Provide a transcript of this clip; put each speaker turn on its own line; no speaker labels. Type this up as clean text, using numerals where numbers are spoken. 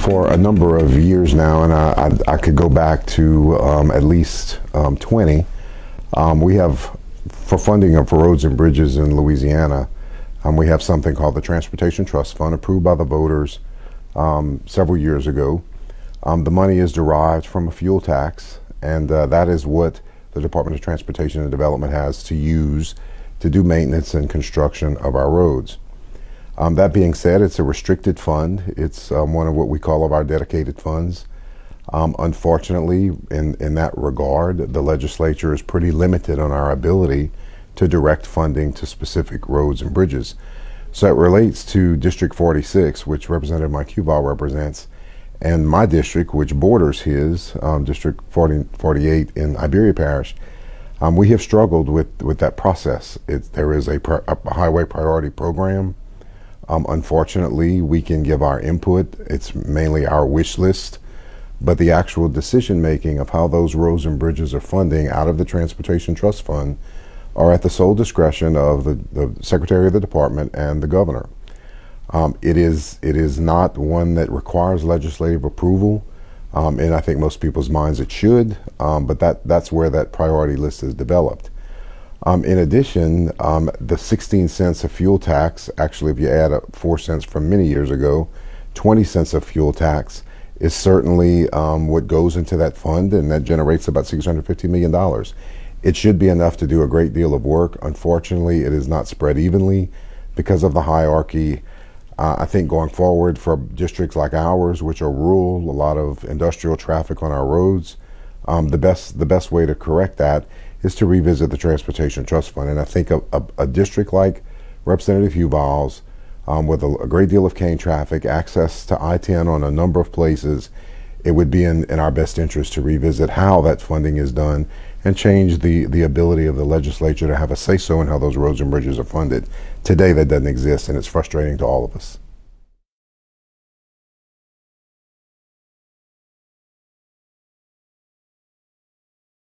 for a number of years now, and I could go back to at least 20. We have, for funding of roads and bridges in Louisiana, we have something called the Transportation Trust Fund, approved by the voters several years ago. The money is derived from a fuel tax, and that is what the Department of Transportation and Development has to use to do maintenance and construction of our roads. That being said, it's a restricted fund. It's one of what we call of our dedicated funds. Unfortunately, in that regard, the legislature is pretty limited on our ability to direct funding to specific roads and bridges. So it relates to District 46, which Representative Mike Huval represents, and my district, which borders his, District 48 in Iberia Parish. We have struggled with that process. There is a highway priority program. Unfortunately, we can give our input. It's mainly our wish list, but the actual decision making of how those roads and bridges are funding out of the Transportation Trust Fund are at the sole discretion of the Secretary of the Department and the Governor. It is not one that requires legislative approval, and I think most people's minds it should, but that's where that priority list is developed. In addition, the 16 cents of fuel tax, actually if you add up 4 cents from many years ago, 20 cents of fuel tax is certainly what goes into that fund, and that generates about $650 million. It should be enough to do a great deal of work. Unfortunately, it is not spread evenly because of the hierarchy. I think going forward for districts like ours, which are rural, a lot of industrial traffic on our roads, the best way to correct that is to revisit the Transportation Trust Fund. And I think a district like Representative Huval's, with a great deal of cane traffic, access to I-10 on a number of places, it would be in our best interest to revisit how that funding is done and change the ability of the legislature to have a say-so in how those roads and bridges are funded. Today that doesn't exist, and it's frustrating to all of us.